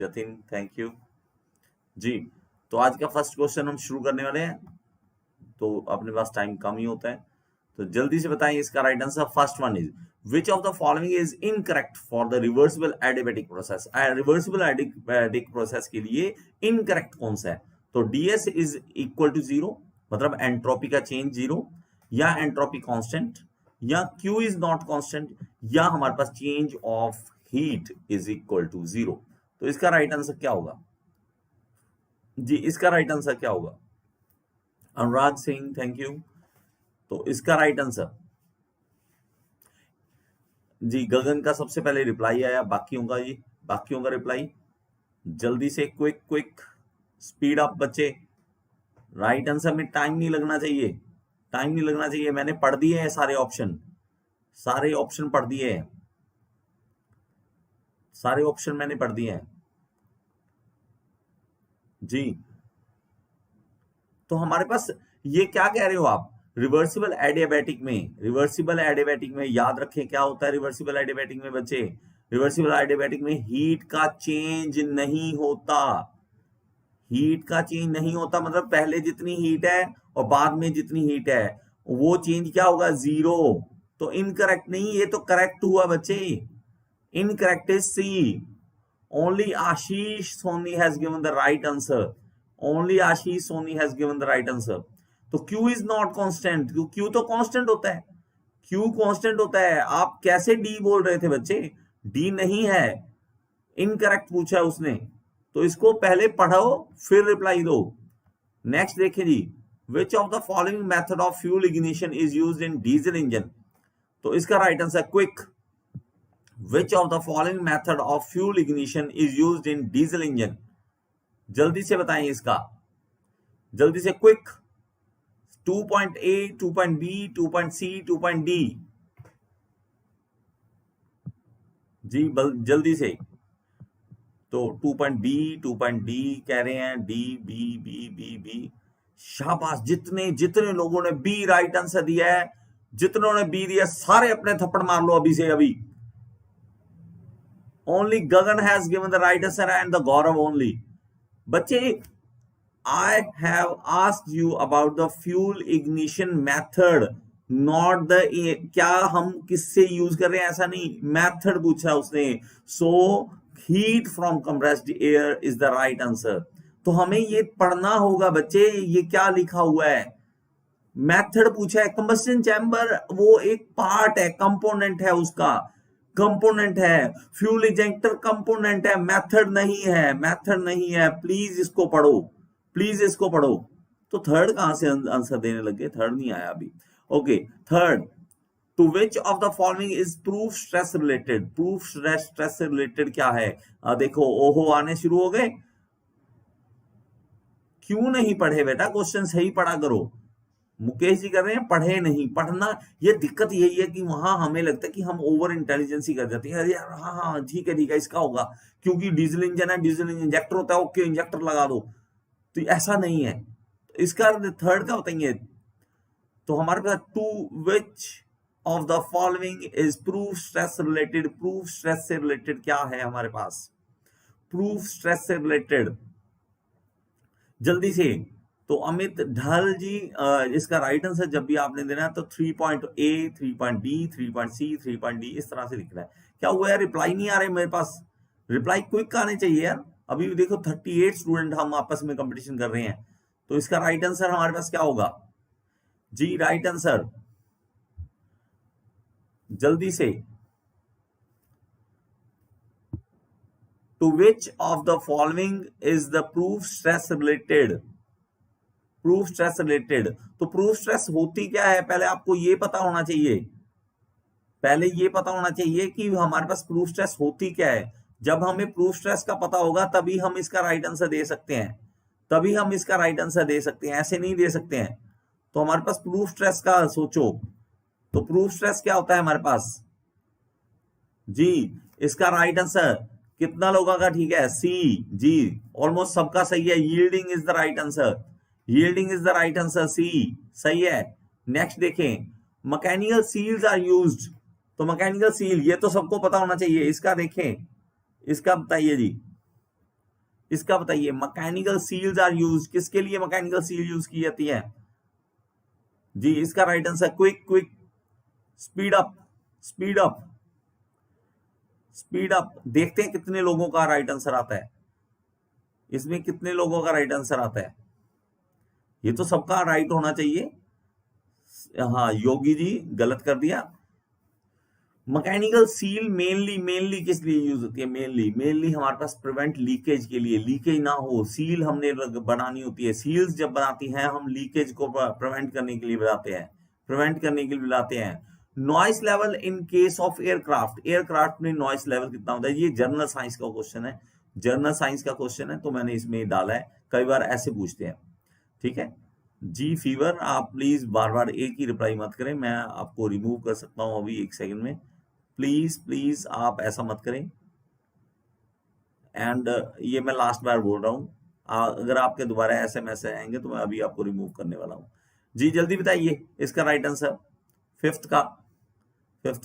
Jatin, thank you जी। तो आज का फर्स्ट क्वेश्चन हम शुरू करने वाले हैं, तो अपने पास टाइम कम ही होता है, तो जल्दी से बताएं इसका right answer. First one is which of the following is incorrect for the reversible adiabatic process. Reversible adiabatic process के लिए इनकरेक्ट कौन सा है? तो ds इज इक्वल टू 0, मतलब एंट्रोपी का चेंज 0, या एंट्रोपी कांस्टेंट, या q इज नॉट कांस्टेंट, या हमारे पास change of heat is equal to 0। तो इसका राइट आंसर क्या होगा जी? इसका राइट आंसर क्या होगा? Anurag Singh, thank you. तो इसका राइट आंसर जी, गगन का सबसे पहले रिप्लाई आया, बाकियों का जी, बाकियों का रिप्लाई जल्दी से, क्विक क्विक, स्पीड अप बच्चे। राइट आंसर में टाइम नहीं लगना चाहिए, टाइम नहीं लगना चाहिए। मैंने पढ़ दिए हैं सारे ऑप्शन, सारे ऑप्शन पढ़ दिए हैं, सारे ऑप्शन मैंने पढ़ दिए हैं जी। तो हमारे पास ये क्या कह रहे हो आप? रिवर्सिबल एडियाबैटिक में, रिवर्सिबल एडियाबैटिक में याद रखें क्या होता है रिवर्सिबल एडियाबैटिक में बच्चे? रिवर्सिबल एडियाबैटिक में हीट का चेंज नहीं होता, हीट का चेंज नहीं होता, मतलब पहले जितनी हीट है और बाद में जितनी हीट है वो चेंज क्या होगा? 0। तो इनकरेक्ट नहीं, ये तो करेक्ट हुआ बच्चे। Incorrect is C. Only Ashish Soni has given the right answer, only Ashish Soni has given the right answer. तो Q is not constant, Q तो कांस्टेंट होता है, Q कांस्टेंट होता है। आप कैसे D बोल रहे थे बच्चे? D नहीं है, इनकरेक्ट पूछा है उसने, तो इसको पहले पढ़ो फिर रिप्लाई दो। नेक्स्ट देखें जी, which of the following method of fuel ignition is used in diesel engine. तो इसका right answer quick, which of the following method of fuel ignition is used in diesel engine. जल्दी से बताएं इसका, जल्दी से quick. 2.A, 2.B, 2.C, 2.D जी, जल्दी से। तो 2.B, 2.D कह रहे हैं, D, B, B, B, B। शाबाश, जितने जितने लोगों ने बी राइट आंसर दिया है, जितनों ने बी दिया सारे अपने थप्पड़ मार लो अभी से अभी। Only Gagan has given the right answer and the Gaurav only. बच्चे, I have asked you about the fuel ignition method, not the क्या हम किससे यूज कर रहे हैं ऐसा नहीं, मेथड पूछा उसने। So heat from compressed air is the right answer। तो हमें ये पढ़ना होगा बच्चे, ये क्या लिखा हुआ है, मेथड पूछा है। कंबस्टन चैम्बर वो एक पार्ट है, कंपोनेंट है, उसका कंपोनेंट है। फ्यूल इंजेक्टर कंपोनेंट है, मेथड नहीं है, मेथड नहीं है। प्लीज इसको पढ़ो, प्लीज इसको पढ़ो। तो थर्ड कहां से आंसर देने लगे? थर्ड नहीं आया अभी। Okay, third, two which of the following is proof stress related. Proof stress related क्या है? देखो, ओहो आने शुरू हो गए। क्यों नहीं पढ़े बेटा? क्वेश्चन सही पढ़ा करो। मुकेश जी कर रहे हैं पढ़े नहीं, पढ़ना। ये दिक्कत यही है कि वहां हमें लगता है कि हम ओवर इंटेलिजेंसी कर जाते हैं। अरे यार, हाँ हाँ ठीक है इसका होगा, क्योंकि डीजल इंजन है, डीजल इंजेक्टर होता है, ओके इंजेक्टर लगा दो। तो ऐसा नहीं है। इसका थर्ड का बताइए। तो हमारे पास two which of the following is proof stress related. Proof stress से रिलेटेड क्या है हमारे पास? प्रूफ स्ट्रेस से रिलेटेड जल्दी से। तो अमित ढाल जी, इसका राइट आंसर जब भी आपने देना है तो 3.A, 3.B, 3.C, 3.D इस तरह से लिखना है। क्या हुआ यार, रिप्लाई नहीं आ रहे मेरे पास? रिप्लाई क्विक आने चाहिए यार। अभी भी देखो 38 स्टूडेंट हम आपस में कंपटीशन कर रहे हैं। तो इसका राइट आंसर हमारे पास क्या होगा जी? राइट आंसर जल्दी से। Two which of the following is the proof stress related. Proof stress related, तो प्रूफ स्ट्रेस होती क्या है पहले आपको ये पता होना चाहिए। पहले ये पता होना चाहिए कि हमारे पास प्रूफ स्ट्रेस होती क्या है। जब हमें प्रूफ स्ट्रेस का पता होगा तभी हम इसका राइट आंसर दे सकते हैं, तभी हम इसका राइट आंसर दे सकते हैं, ऐसे नहीं दे सकते हैं। तो हमारे पास प्रूफ स्ट्रेस का सोचो, तो प्रूफ स्ट्रेस क्या होता है हमारे पास जी? इसका राइट आंसर कितना लोगों का ठीक है? सी जी, ऑलमोस्ट सबका सही है। Yielding is the right answer, yielding is the right answer, C सही है। नेक्स्ट देखें, मैकेनिकल सील्स आर यूज्ड। तो मैकेनिकल सील ये तो सबको पता होना चाहिए। इसका देखें, इसका बताइए जी। इसका बताइए। मैकेनिकल सील्स आर यूज, किसके लिए मैकेनिकल सील यूज की जाती है जी? इसका right answer quick, quick, speed up, speed up, speed up. देखते हैं कितने लोगों का राइट आंसर आता है इसमें, कितने लोगों का राइट आंसर आता है। ये तो सबका राइट होना चाहिए। हाँ योगी जी गलत कर दिया। मैकेनिकल सील मेनली किस लिए यूज होती है? मेनली हमारे पास प्रिवेंट लीकेज के लिए, लीकेज ना हो। सील हमने बनानी होती है, सील्स जब बनाती हैं हम लीकेज को प्रिवेंट करने के लिए बनाते हैं, noise level in case of aircraft, aircraft में नॉइस लेवल कितना होता है? ये जनरल साइंस का क्वेश्चन है, जनरल साइंस का क्वेश्चन है, तो मैंने इसमें डाला है। कई बार ऐसे पूछते हैं, ठीक है जी। फीवर, आप प्लीज बार बार एक ही रिप्लाई मत करें, मैं आपको रिमूव कर सकता हूं अभी 1 सेकंड में। प्लीज आप ऐसा मत करें। एंड ये मैं लास्ट बार बोल रहा हूं, अगर आपके दोबारा ऐसे मैसेज आएंगे तो मैं अभी आपको रिमूव करने वाला हूं जी। जल्दी बताइए इसका राइट आंसर। फिफ्थ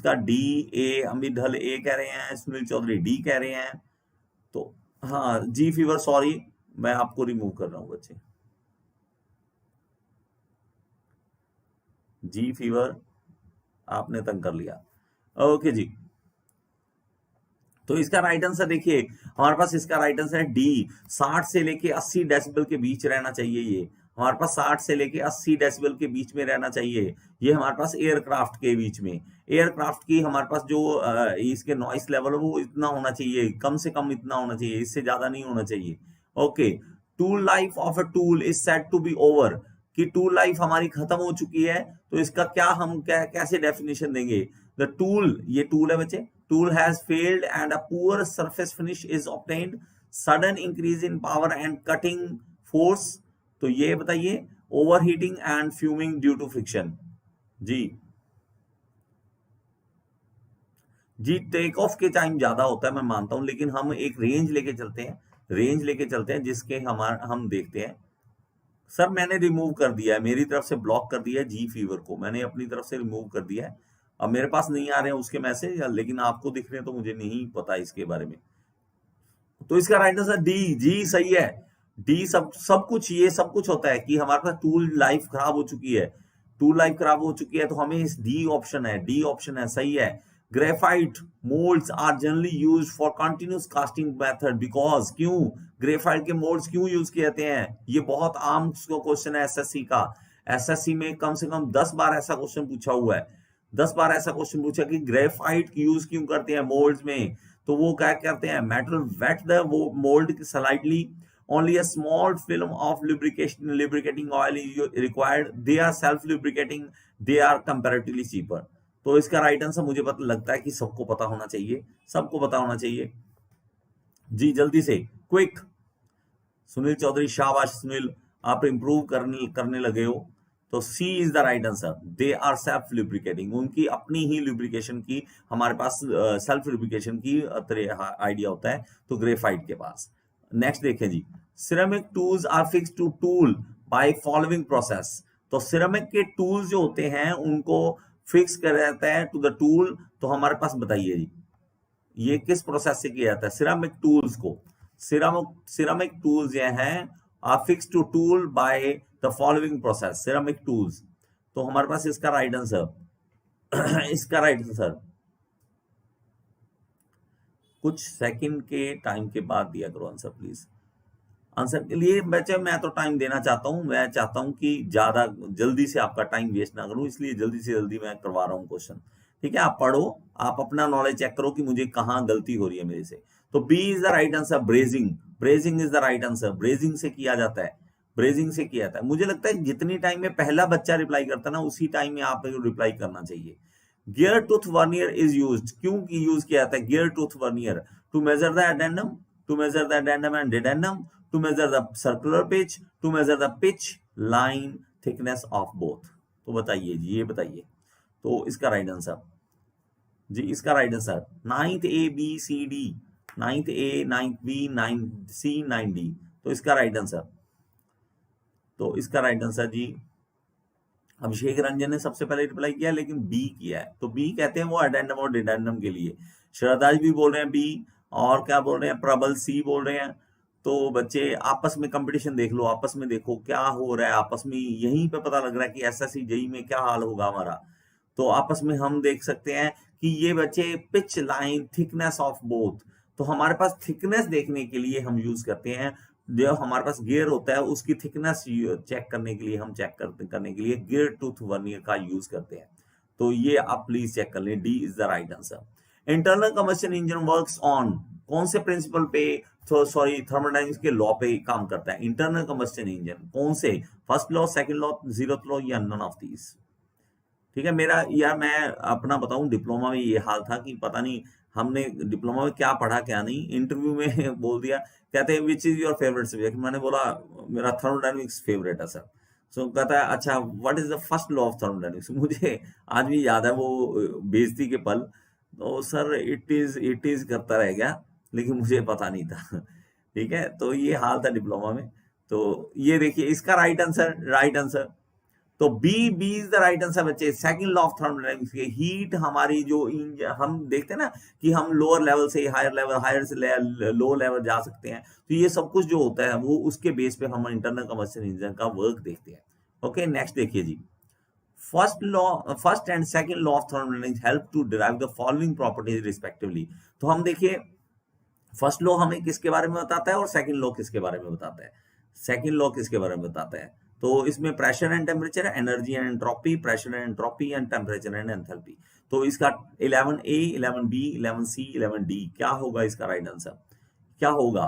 का डी, ए, अमित ढल ए कह रहे हैं, सुनील चौधरी डी कह रहे हैं। तो हाँ जी फीवर, सॉरी मैं आपको रिमूव कर रहा हूं बच्चे। जी फीवर आपने तंग कर लिया, ओके जी। तो इसका राइट आंसर देखिए, हमारे पास इसका राइट आंसर है डी। 60 से लेके 80 डेसिबल के बीच रहना चाहिए ये, हमारे पास 60 से लेके 80 डेसिबल के बीच में रहना चाहिए। ये हमारे पास एयरक्राफ्ट के बीच में, एयरक्राफ्ट की हमारे पास जो इसके नॉइस लेवल है वो इतना होना चाहिए, कम से कम इतना होना चाहिए, इससे ज्यादा नहीं होना चाहिए। Okay, tool life of a tool is said to be over, कि टूल लाइफ हमारी खत्म हो चुकी है, तो इसका क्या हम कैसे डेफिनेशन देंगे? द टूल, ये टूल है बच्चे, tool has failed and a poor surface finish is obtained, sudden increase in power and cutting force, तो ये बताइए। overheating and fuming due to friction जी टेक ऑफ के टाइम ज्यादा होता है मैं मानता हूं, लेकिन हम एक रेंज लेके चलते हैं जिसके हम देखते हैं। सर मैंने रिमूव कर दिया है, मेरी तरफ से ब्लॉक कर दिया है जी फीवर को, मैंने अपनी तरफ से रिमूव कर दिया है। अब मेरे पास नहीं आ रहे हैं उसके मैसेज, लेकिन आपको दिख रहे हैं तो मुझे नहीं पता इसके बारे में। तो इसका राइट आंसर डी, जी सही है। डी सब कुछ, ये सब कुछ होता है कि हमारे पास टूल लाइफ खराब हो चुकी है, तो हमें इस डी ऑप्शन है, सही है। Graphite moulds are generally used for continuous casting method because, क्यों ग्रेफाइट के मोल्ड्स क्यों यूज किए जाते हैं? ये बहुत आम क्वेश्चन है एसएससी का, एसएससी में कम से कम 10 बार ऐसा क्वेश्चन पूछा हुआ है, 10 बार ऐसा क्वेश्चन पूछा कि ग्रेफाइट यूज क्यों करते हैं मोल्ड्स में? तो वो क्या करते हैं, metal wet the mould slightly, only a small film of lubricating oil is required, they are self lubricating, they are comparatively cheaper। तो इसका राइट आंसर मुझे पता लगता है कि सबको पता होना चाहिए जी। जल्दी से क्विक, सुनील चौधरी, शाबाश सुनील, आप इंप्रूव करने लगे हो। तो C is the right answer, they are self lubricating, उनकी अपनी ही लुब्रिकेशन की, हमारे पास सेल्फ लुब्रिकेशन की आइडिया होता है तो ग्रेफाइट के पास। नेक्स्ट देखें जी, ceramic tools are fix to tool by following process. तो सिरेमिक के टूल्स जो होते हैं उनको फिक्स कर जाता है टू द टूल, तो हमारे पास बताइए जी ये किस प्रोसेस से किया जाता है? सिरेमिक टूल्स को, सिरेमिक टूल्स ये हैं are fix to tool by the following process, ceramic tools. तो हमारे पास इसका राइट आंसर कुछ सेकंड के टाइम के बाद दिया करो आंसर प्लीज। आंसर के लिए बच्चे मैं तो टाइम देना चाहता हूं, मैं चाहता हूं कि ज्यादा जल्दी से आपका टाइम वेस्ट ना करूं, इसलिए जल्दी से जल्दी मैं करवा रहा हूं क्वेश्चन। ठीक है, आप पढ़ो, आप अपना नॉलेज चेक करो कि मुझे कहां गलती हो रही है मेरे से। तो B is the right answer, brazing is the right answer, brazing से किया जाता है। मुझे लगता है जितनी टाइम में पहला बच्चा रिप्लाई करता है ना, उसी टाइम में आप रिप्लाई करना चाहिए। Gear tooth vernier is used, क्यों यूज किया जाता है gear tooth vernier? To measure the addendum and dedendum, to measure the circular pitch, to measure the pitch line thickness of both। तो बताइए जी, ये बताइए। तो इसका राइट आंसर जी, इसका right answer 9th A B C D, 9th A 9th B 9th C 9th D। तो इसका right answer जी अभिषेक रंजन ने सबसे पहले रिप्लाई किया, लेकिन बी किया है। तो बी कहते हैं वो एडेंडम और डिडेंडम के लिए। श्रद्धाज भी बोल रहे हैं बी, और क्या बोल रहे हैं, प्रबल सी बोल रहे हैं। तो बच्चे आपस में कंपटीशन देख लो, आपस में देखो क्या हो रहा है, आपस में यहीं पे पता लग रहा है कि एसएससी जेईई में क्या हाल होगा हमारा। तो आपस में हम देख सकते हैं कि ये बच्चे pitch line thickness of both, तो हमारे पास थिकनेस देखने के लिए हम यूज करते हैं, जो हमारे पास गियर होता है उसकी थिकनेस चेक करने के लिए हम करने के लिए गियर टूथ वर्नियर का यूज करते हैं। तो ये आप प्लीज चेक कर लें, D is the right answer. Internal combustion engine works on कौन से प्रिंसिपल पे, तो सॉरी थर्मोडायनेमिक्स के लॉ पे काम करता है इंटरनल कंबशन इंजन, कौन से, first law, second law, zeroth law या नन ऑफ दीज। ठीक है, मेरा यार मैं अपना बताऊं, डिप्लोमा में ये हाल था कि पता नहीं हमने डिप्लोमा में क्या पढ़ा क्या नहीं, इंटरव्यू में बोल दिया, कहते हैं which is your favourite subject, मैंने बोला मेरा थर्मोडायनेमिक्स फेवरेट है सर। सो कहता है अच्छा what is the first law of thermodynamics, मुझे आज भी याद है वो बेइज्जती के पल। तो सर इट इज करता रह गया, लेकिन मुझे पता नहीं था। ठीक है, तो ये हाल था डिप्लोमा में। तो ये देखिए इसका राइट आंसर तो B is the right answer बच्चे। सेकंड लॉ ऑफ थर्मोडायनेमिक्स के हीट हमारी जो हम देखते हैं ना कि हम लोअर लेवल से हायर लेवल, हायर से लो लेवल जा सकते हैं, तो ये सब कुछ जो होता है वो उसके बेस पे हम इंटरनल कंबशन इंजन का वर्क देखते हैं। ओके, नेक्स्ट देखिए जी, first and second law of thermodynamics help to derive the following properties respectively. तो हम देखिए फर्स्ट लॉ हमें किसके बारे में बताता है और सेकंड लॉ किसके बारे में बताता है। सेकंड लॉ किसके बारे में बताता है, तो इसमें pressure and temperature, energy and entropy, pressure and entropy and temperature and enthalpy. तो इसका 11A, 11B, 11C, 11D क्या होगा इसका राइट आंसर, क्या होगा।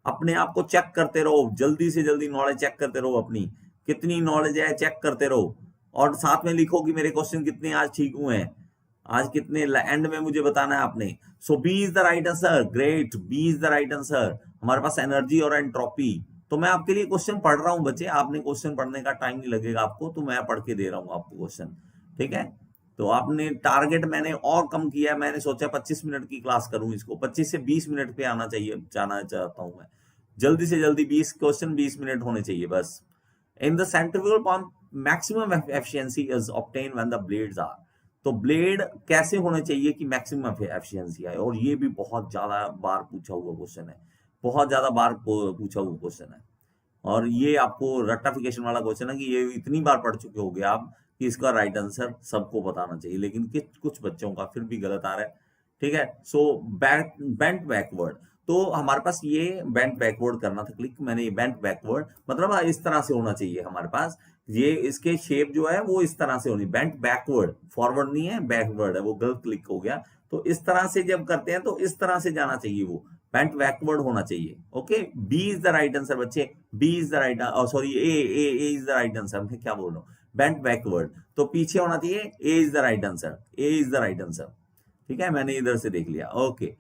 अपने आप को चेक करते रहो, जल्दी से जल्दी नॉलेज चेक करते रहो, अपनी कितनी नॉलेज है चेक करते रहो, और साथ में लिखो कि मेरे क्वेश्चन कितने आज ठीक हुए हैं, आज कितने, एंड में मुझे बताना है आपने। So B is the right answer, great, B is the right answer. हमारे पास एनर्जी और एंट्रोपी, तो मैं आपके लिए क्वेश्चन पढ़ रहा हूं बच्चे, आपने क्वेश्चन पढ़ने का टाइम नहीं लगेगा आपको, तो मैं पढ़ के दे रहा हूं आपको क्वेश्चन। ठीक है, तो आपने टारगेट मैंने और कम किया, मैंने सोचा 25 मिनट की क्लास करूं, इसको 25 से 20 मिनट पे आना चाहिए, जाना चाहता हूं मैं, जल्दी से जल्दी 20 क्वेश्चन 20 मिनट होने चाहिए बस। In the centrifugal pump maximum efficiency is obtain when the blades are, तो ब्लेड कैसे होने चाहिए कि मैक्सिमम एफिशिएंसी आए, और ये भी बहुत ज्यादा बार पूछा हुआ क्वेश्चन है, बहुत ज्यादा बार पूछा हुआ क्वेश्चन है, और ये आपको रट्टाफिकेशन वाला क्वेश्चन है कि ये इतनी बार पढ़ चुके होगे आप कि इसका राइट आंसर सबको बताना चाहिए, लेकिन कुछ बच्चों का फिर भी गलत आ रहा है। ठीक है, सो बेंट बैकवर्ड, तो हमारे पास ये बेंट बैकवर्ड करना था क्लिक, मैंने ये बेंट बैकवर्ड मतलब इस तरह से होना चाहिए हमारे पास, ये इसके शेप जो है वो इस तरह से होनी, बेंट बैकवर्ड, फॉरवर्ड नहीं है बैकवर्ड है, वो गलत क्लिक हो गया। तो इस तरह से जब करते हैं तो इस तरह से जाना चाहिए, वो बेंट बैकवर्ड होना चाहिए। Okay, B is the right answer बच्चे, B is the right, sorry A is the right answer, मैं क्या बोल रहा हूँ, बेंट बैकवर्ड, तो पीछे होना चाहिए, A is the right answer, A is the right answer. ठीक है, मैंने इधर से देख लिया। Okay,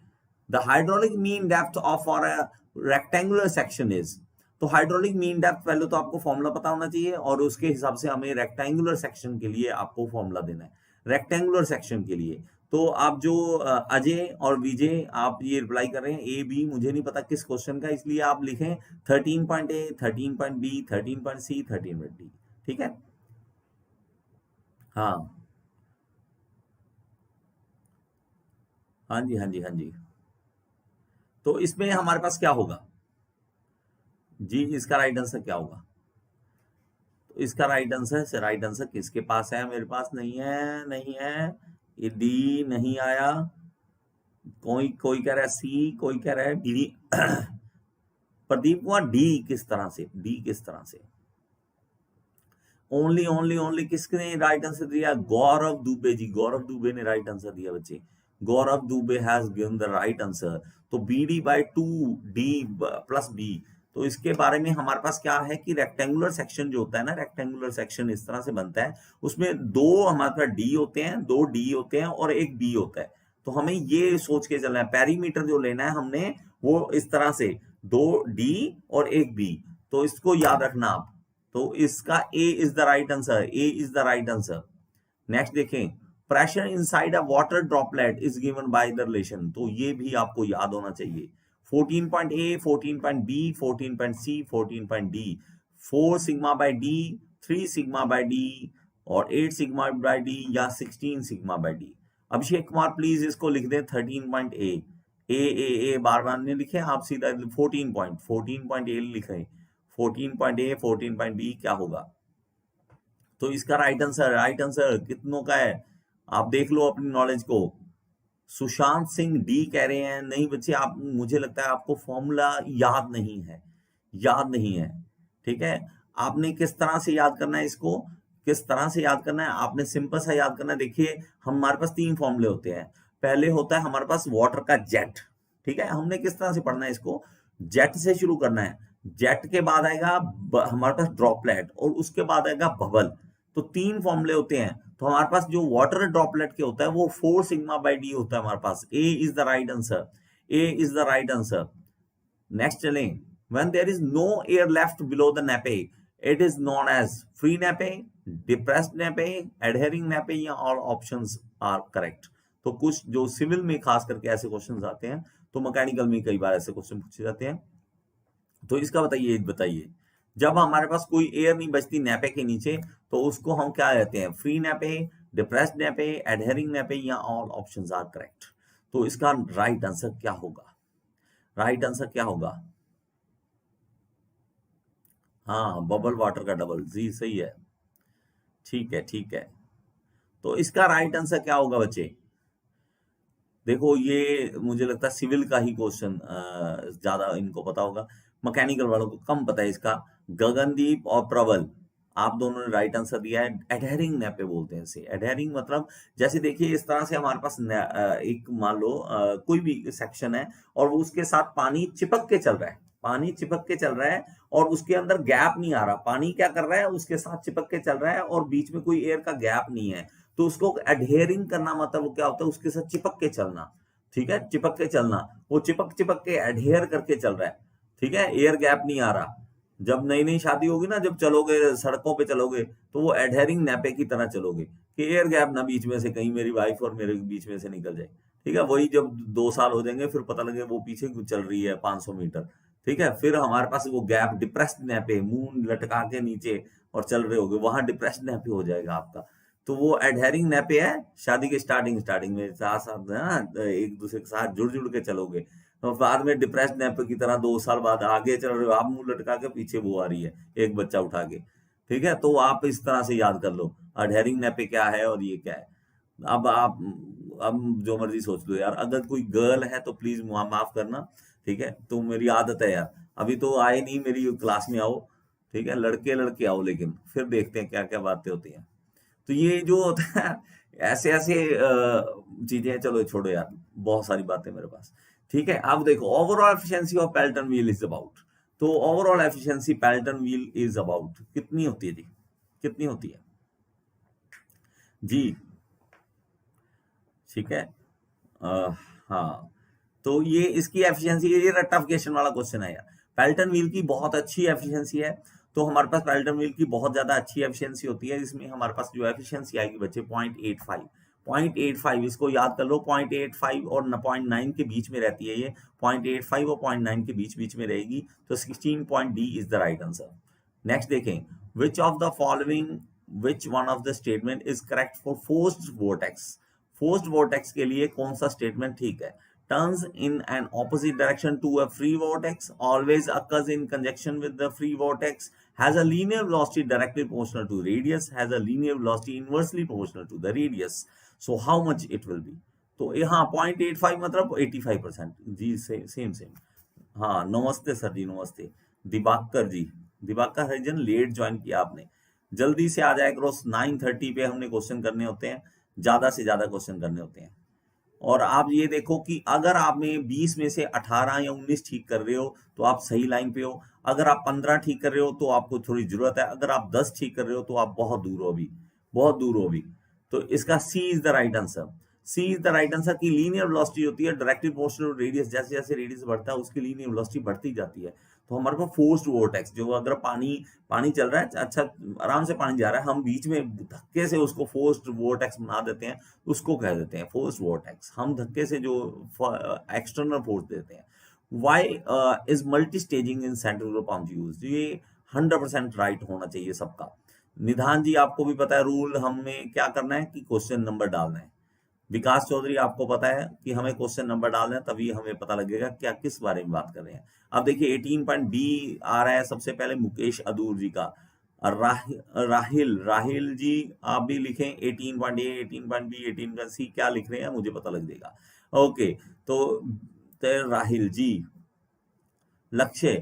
the hydraulic mean depth of for a rectangular section is, तो हाइड्रोलिक मीन डेप्थ पहले तो आपको फॉर्मूला पता होना चाहिए, और उसके हिसाब से हमें रेक्टेंगुलर सेक्शन के लिए आपको फॉर्मूला देना है। रेक्टेंगुलर सेक्शन के लिए तो आप जो अजय और विजय आप ये रिप्लाई कर रहे हैं ए बी, मुझे नहीं पता किस क्वेश्चन का, इसलिए आप लिखें 13.A, 13.B, 13.C, 13.D। ठीक है, हाँ हाँ जी, हाँ जी, हाँ जी। तो इसमें हमारे पास क्या होगा जी, इसका राइट आंसर क्या होगा, तो इसका राइट आंसर किसके पास है, मेरे पास नहीं है, नहीं है, ये डी नहीं आया, कोई कोई कह रहा है सी, कोई कह रहा है डी। प्रदीप कुमार डी किस तरह से, डी किस तरह से, ओनली ओनली ओनली किसने राइट आंसर दिया, गौरव दुबे जी, गौरव दुबे ने राइट आंसर दिया बच्चे, Gaurav Dubey has given the right answer. तो B D by 2 D plus B, तो इसके बारे में हमारे पास क्या है कि रेक्टेंगुलर सेक्शन जो होता है ना, रेक्टेंगुलर सेक्शन इस तरह से बनता है, उसमें दो हमारे पास डी होते हैं, दो डी होते हैं और एक बी होता है, तो हमें ये सोच के चलना है, पेरीमीटर जो लेना है हमने वो इस तरह से, दो डी और एक बी, तो इसको याद रखना आप। तो इसका A is the right answer, A is the right answer. Next देखें, pressure inside a water droplet is given by the relation, तो ये भी आपको याद होना चाहिए, 14.A, 14.B, 14.C, 14.D, 4 sigma bye D, 3 sigma bye D, और 8 sigma bye D, या 16 sigma bye D. Abhishek Kumar please इसको लिख दें 13.A, ए बार बार नहीं लिखे आप, सीधा 14 पॉइंट ए लिखे, 14 पॉइंट ए 14 पॉइंट बी क्या होगा। तो इसका राइट आंसर कितनों का है आप देख लो अपनी नॉलेज को। सुशांत सिंह डी कह रहे हैं नहीं बच्चे, आप मुझे लगता है आपको फॉर्मूला याद नहीं है, याद नहीं है। ठीक है, आपने किस तरह से याद करना है इसको, किस तरह से याद करना है, आपने सिंपल सा याद करना है। देखिए हमारे पास 3 फॉर्मूले होते हैं। पहले होता है हमारे पास वाटर का जेट। ठीक है, हमने किस तरह से पढ़ना है इसको, जेट से शुरू करना है। जेट के बाद आएगा हमारे पास ड्रॉपलेट, और उसके बाद आएगा बबल। तो 3 फॉर्मूले होते हैं। तो हमारे पास जो वाटर ड्रॉपलेट के होता है वो 4 सिग्मा बाई डी होता है हमारे पास। A is the right answer, A is the right answer. Next चलें, when there is no air left below the nappe, it is known as free nappe, depressed nappe, adhering nappe, या all options are correct। तो कुछ जो civil में खास करके ऐसे questions आते हैं, तो मैकेनिकल में कई बार ऐसे क्वेश्चन पूछे जाते हैं। तो इसका बताइए जब हमारे पास कोई एयर नहीं बचती नैपे के नीचे, तो उसको हम क्या कहते हैं, फ्री नैपे, डिप्रेस्ड नैपे, एडहेरिंग नैपे, या ऑल ऑप्शंस आर करेक्ट। तो इसका राइट आंसर क्या होगा, राइट आंसर क्या होगा। हाँ, बबल वाटर का डबल, जी सही है, ठीक है ठीक है। तो इसका राइट आंसर क्या होगा बच्चे। देखो ये मुझे लगता है सिविल का ही क्वेश्चन ज्यादा इनको पता होगा, मैकेनिकल वालों को कम पता है इसका। गगनदीप और प्रबल, आप दोनों ने राइट आंसर दिया है। एडहेरिंग नैपे बोलते हैं इसे। एडहेरिंग मतलब जैसे देखिए इस तरह से हमारे पास एक मान लो कोई भी सेक्शन है और वो उसके साथ पानी चिपक के चल रहा है, पानी चिपक के चल रहा है और उसके अंदर गैप नहीं आ रहा। पानी क्या कर रहा है, उसके साथ चिपक के चल रहा है और बीच में कोई एयर का गैप नहीं है। तो उसको एडहेरिंग करना मतलब वो क्या होता है, उसके साथ चिपक के चलना। ठीक है, चिपक के चलना, वो चिपक चिपक के एडहेयर करके चल रहा है। ठीक है, एयर गैप नहीं आ रहा। जब नई नई शादी होगी ना, जब चलोगे सड़कों पे चलोगे, तो वो एडहेरिंग नैपे की तरह चलोगे कि एयर गैप ना बीच में से कहीं मेरी वाइफ और मेरे बीच में से निकल जाए। ठीक है, वही जब 2 साल हो जाएंगे फिर पता लगे वो पीछे चल रही है 500 मीटर। ठीक है, फिर हमारे पास वो गैप डिप्रेस्ड नैपे, मुंह लटका के नीचे और चल रहे होगे, वहां डिप्रेस्ड नैपे हो जाएगा आपका। तो वो एडहेरिंग नैपे है शादी के स्टार्टिंग में साथ साथ ना एक दूसरे के साथ जुड़ जुड़ के चलोगे। तो बाद में डिप्रेस्ड नैप की तरह 2 साल बाद आगे चल रहे हो, आप मुंह लटका के, पीछे वो आ रही है एक बच्चा उठा के। ठीक है, तो आप इस तरह से याद कर लो एडहेरिंग नैप क्या है और ये क्या है। अब आप अब जो मर्जी सोच लो यार। अगर कोई गर्ल है तो प्लीज माफ करना। ठीक है, तो मेरी आदत है यार, अभी तो आए नहीं मेरी क्लास में आओ। ठीक है, लड़के लड़के आओ, लेकिन फिर देखते हैं क्या क्या बातें होती हैं। तो ये जो होता है ऐसे ऐसे चीजें, चलो छोड़ो यार, बहुत सारी बातें मेरे पास। ठीक है, अब देखो overall efficiency of Pelton wheel is about. तो overall efficiency Pelton wheel is about कितनी होती है जी, कितनी होती है जी। ठीक है, हाँ, तो ये इसकी एफिशिएंसी, ये टफ क्वेश्चन वाला क्वेश्चन है यार। पेल्टन व्हील की बहुत अच्छी एफिशिएंसी है। तो हमारे पास पेल्टन व्हील की बहुत ज्यादा अच्छी एफिशिएंसी होती है, जिसमें हमारे पास जो एफिशिएंसी आएगी बच्चे 0.85। इसको याद कर लो, 0.85 और 0.9 के बीच में रहती है ये। 0.85 और 0.9 के बीच बीच में रहेगी। तो 16 point D is the right answer. Next देखें, which of the following, which one of the statement is correct for forced vortex. Forced vortex के लिए कौन सा स्टेटमेंट ठीक है। Turns in an opposite direction to a free vortex, always occurs in conjunction with the free vortex, has a linear velocity directly proportional to radius, has a linear velocity inversely proportional to the radius. So how much it will be? तो यहाँ 0.85 मतलब 85% जी, same same. हाँ, नमस्ते sir जी, नमस्ते। दिबाकर जी, दिबाकर हरिजन, late join किया आपने, जल्दी से आ जाए करो। 9:30 पे हमने क्वेश्चन करने होते हैं, ज्यादा से ज्यादा क्वेश्चन करने होते हैं। और आप ये देखो कि अगर आप में 20 में से 18 या 19 ठीक कर रहे हो तो आप सही लाइन पे हो। अगर आप 15 ठीक कर रहे हो तो आपको थोड़ी जरूरत है। अगर आप 10 ठीक कर रहे हो तो आप बहुत दूर हो अभी, बहुत दूर हो अभी। तो इसका C is the right answer. C is the right answer की लीनियर वेलोसिटी होती है डायरेक्टली प्रोपोर्शनल टू रेडियस। जैसे जैसे रेडियस बढ़ता है उसकी लीनियर वेलोसिटी बढ़ती जाती है। तो हमारे पास फोर्स्ड वोर्टेक्स, जो अगर पानी पानी चल रहा है, अच्छा आराम से पानी जा रहा है, हम बीच में धक्के से उसको फोर्स्ड वोर्टेक्स बना देते हैं, उसको कह देते हैं फोर्स्ड वोर्टेक्स। हम धक्के से जो एक्सटर्नल फोर्स देते हैं। Why is multi staging in centrifugal pump used, ये 100% राइट होना चाहिए सबका। निधान जी, आपको भी पता है रूल, हमें क्या करना है कि क्वेश्चन नंबर डालना है। विकास चौधरी, आपको पता है कि हमें क्वेश्चन नंबर डालना है, तभी हमें पता लगेगा क्या किस बारे में बात कर रहे हैं। अब देखिए 18 पॉइंट बी आ रहा है सबसे पहले मुकेश अदूर जी का। राहिल राहिल जी आप भी लिखें 18 point A, 18 point B, 18 point C, क्या लिख रहे हैं मुझे पता लग जाएगा। ओके, तो राहिल जी लक्ष्य,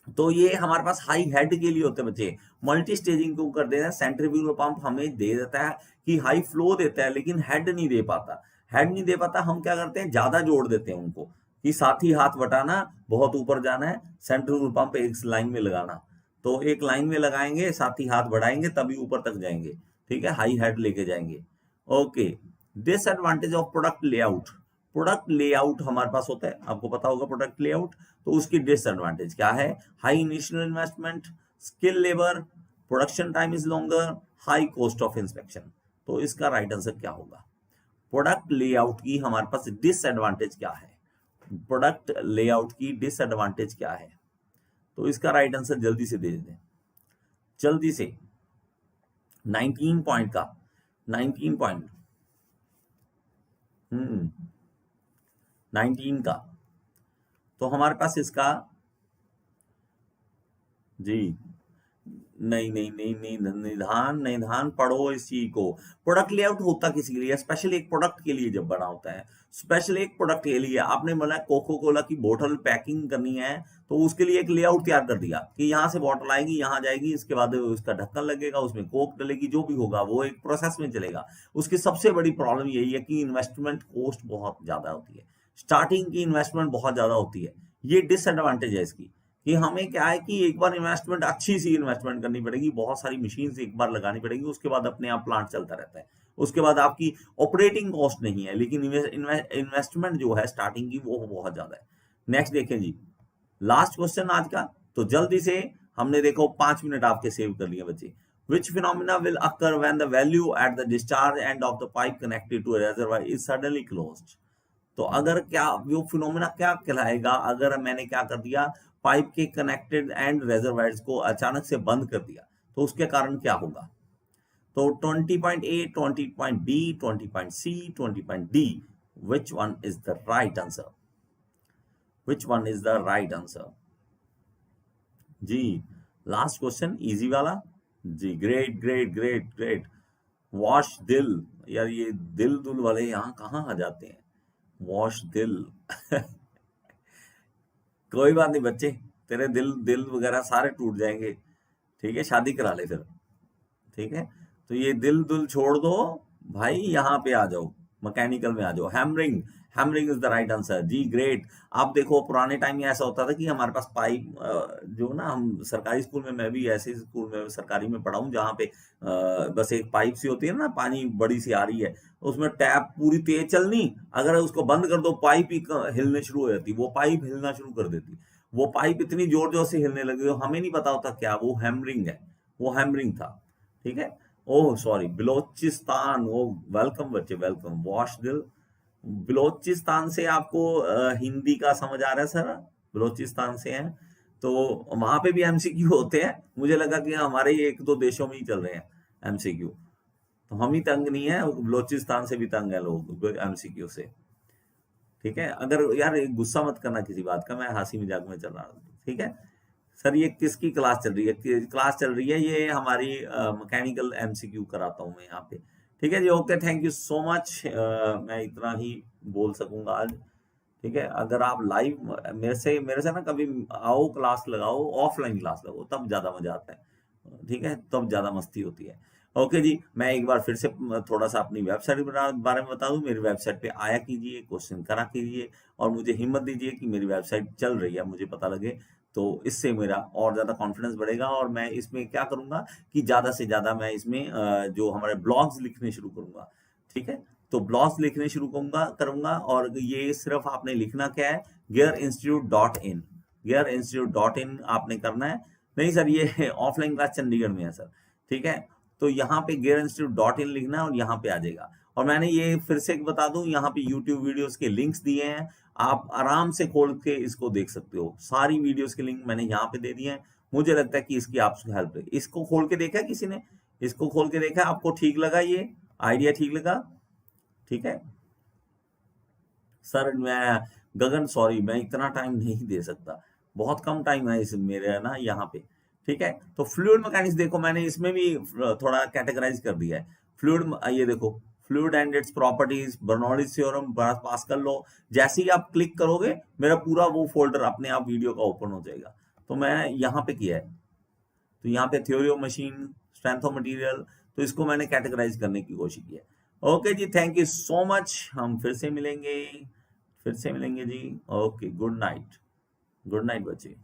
तो ये हमारे पास हाई हेड के लिए होते हैं बच्चे। मल्टी स्टेजिंग क्यों कर देते हैं? सेंट्रीफ्यूगल पंप हमें दे देता है कि हाई फ्लो देता है, लेकिन हेड नहीं दे पाता। हेड नहीं दे पाता, हम क्या करते हैं, ज्यादा जोड़ देते हैं उनको कि साथ ही हाथ बटाना, बहुत ऊपर जाना है, सेंट्रीफ्यूगल पंप एक लाइन में लगाना। तो एक लाइन में लगाएंगे, साथ ही हाथ बढ़ाएंगे, तभी ऊपर तक जाएंगे। ठीक है, हाई हेड लेके जाएंगे। Okay, disadvantage of product layout. Product layout हमारे पास होता है, आपको पता होगा प्रोडक्ट लेआउट, तो उसकी डिसएडवांटेज क्या है? High initial investment, skill labour, production time is longer, high cost of inspection. तो इसका राइट आंसर क्या होगा? प्रोडक्ट लेआउट की हमारे पास डिसएडवांटेज क्या है? प्रोडक्ट लेआउट की डिसएडवांटेज क्या है? तो इसका राइट आंसर जल्दी से दे दें, जल्दी से। 19 पॉइंट का, 19 पॉइंट 19 का, तो हमारे पास इसका जी नहीं नहीं नहीं नहीं, निधान निधान पढ़ो इस चीज को। प्रोडक्ट लेआउट होता किसी के लिए? स्पेशल एक प्रोडक्ट के लिए जब बना होता है, स्पेशल एक प्रोडक्ट के लिए। आपने बोला कोको कोला की बोतल पैकिंग करनी है, तो उसके लिए एक लेआउट तैयार कर दिया कि यहाँ से बोतल आएगी, यहाँ जाएगी, इसके बाद उसका ढक्कन लगेगा, उसमें कोक डलेगी, जो भी होगा वो एक प्रोसेस में चलेगा। उसकी सबसे बड़ी प्रॉब्लम यही है कि इन्वेस्टमेंट कॉस्ट बहुत ज्यादा होती है, स्टार्टिंग की इन्वेस्टमेंट बहुत ज्यादा होती है। ये डिसएडवांटेज है इसकी, कि हमें क्या है कि एक बार इन्वेस्टमेंट, अच्छी सी इन्वेस्टमेंट करनी पड़ेगी, बहुत सारी मशीन एक बार लगानी पड़ेगी, उसके बाद अपने आप प्लांट चलता रहता है। उसके बाद आपकी ऑपरेटिंग कॉस्ट नहीं है, लेकिन इन्वेस्टमेंट जो है स्टार्टिंग की वो बहुत ज्यादा है। नेक्स्ट देखें जी, लास्ट क्वेश्चन आज का, तो जल्दी से। हमने देखो 5 मिनट आपके सेव कर लिए बच्चे। Which phenomena will occur when the value at the discharge end of the pipe connected to a reservoir is suddenly closed? तो अगर क्या वो फिनोमेना क्या कहलाएगा अगर मैंने क्या कर दिया, पाइप के कनेक्टेड एंड रेजरवायर्स को अचानक से बंद कर दिया, तो उसके कारण क्या होगा? तो 20 point A, 20 point B, 20 point C, 20 point D, which one is the right answer? Which one is the right answer जी? लास्ट क्वेश्चन इजी वाला जी। Great great great great. वॉश दिल, यार ये दिल दुल वाले यहाँ कहाँ आ जाते हैं? वॉश दिल कोई बात नहीं बच्चे, तेरे दिल दिल वगैरह सारे टूट जाएंगे। ठीक है, शादी करा ले फिर। ठीक है, तो ये दिल दुल छोड़ दो भाई, यहाँ पे आ जाओ, मैकेनिकल में आ जाओ। Hammering, hammering is the right answer जी। ग्रेट। आप देखो पुराने टाइम में ऐसा होता था कि हमारे पास पाइप, जो ना, हम सरकारी स्कूल में, मैं भी ऐसे स्कूल में सरकारी में पढ़ा हूँ जहाँ पे बस एक पाइप सी होती है ना, पानी बड़ी सी आ रही है, उसमें टैप पूरी तेज चलनी, अगर उसको बंद कर दो पाइप ही हिलने शुरू हो जाती, वो पाइप हिलना शुरू कर देती। वो पाइप इतनी जोर जोर से हिलने लगी, हमें नहीं पता होता क्या वो हैमरिंग है, वो हैमरिंग था। ठीक है, ओह सॉरी, बलोचिस्तान। ओ वेलकम बच्चे, वेलकम। वॉश दिल, बलोचिस्तान से आपको हिंदी का समझ आ रहा है सर? बलोचिस्तान से हैं तो वहां पे भी एमसीक्यू होते हैं। मुझे लगा कि हमारे ही 1-2 देशों में ही चल रहे हैं एमसीक्यू, तो हम ही तंग नहीं है, बलोचिस्तान से भी तंग है लोग एमसीक्यू से। ठीक है, अगर यार गुस्सा मत करना किसी बात का, मैं हंसी मजाक में चल रहा हूँ। ठीक है सर, ये किसकी क्लास चल रही है? क्लास चल रही है ये हमारी मैकेनिकल एमसीक्यू कराता हूँ मैं यहाँ पे। ठीक है जी, okay, thank you so much. मैं इतना ही बोल सकूंगा आज। ठीक है, अगर आप लाइव मेरे से ना कभी आओ, क्लास लगाओ, ऑफलाइन क्लास लगाओ, तब ज्यादा मजा आता है। ठीक है, तब ज्यादा मस्ती होती है। ओके जी, मैं एक बार फिर से थोड़ा सा अपनी वेबसाइट के बारे में बता दूं। मेरी वेबसाइट पे आया कीजिए, क्वेश्चन करा कीजिए, और मुझे हिम्मत दीजिए कि मेरी वेबसाइट चल रही है, मुझे पता लगे, तो इससे मेरा और ज्यादा कॉन्फिडेंस बढ़ेगा। और मैं इसमें क्या करूंगा कि ज्यादा से ज्यादा मैं इसमें जो हमारे ब्लॉग्स लिखने शुरू करूंगा। ठीक है, तो ब्लॉग्स लिखने शुरू करूंगा। और ये सिर्फ आपने लिखना क्या है, gearinstitute.in, gearinstitute.in आपने करना है। नहीं सर, ये ऑफलाइन क्लास चंडीगढ़ में है सर। ठीक है, तो यहाँ पे gearinstitute.in लिखना है और यहाँ पे आ जाएगा। और मैंने ये फिर से बता दूं, यहाँ पे YouTube वीडियोस के लिंक्स दिए हैं, आप आराम से खोल के इसको देख सकते हो। सारी वीडियोस के लिंक मैंने यहाँ पे दे दिए हैं। मुझे लगता है कि इसकी आपको हेल्प है। इसको खोल के देखा है किसी ने? इसको खोल के देखा, आपको ठीक लगा? ये आइडिया ठीक लगा? ठीक है सर, मैं गगन सॉरी, मैं इतना टाइम नहीं दे सकता, बहुत कम टाइम है इस मेरे ना यहाँ पे। ठीक है, तो फ्लूइड मैकेनिक्स देखो मैंने इसमें भी थोड़ा कैटेगराइज कर दिया है। फ्लूइड, ये देखो, fluid and its properties, Bernoulli's theorem, pascal law, जैसे ही आप क्लिक करोगे मेरा पूरा वो फोल्डर अपने आप वीडियो का ओपन हो जाएगा। तो मैं यहाँ पे किया है, तो यहाँ पे theory of machine, strength of material, तो इसको मैंने कैटेगराइज करने की कोशिश की है। ओके जी, थैंक यू सो मच, हम फिर से मिलेंगे जी। Okay, good night, good night बच्चे।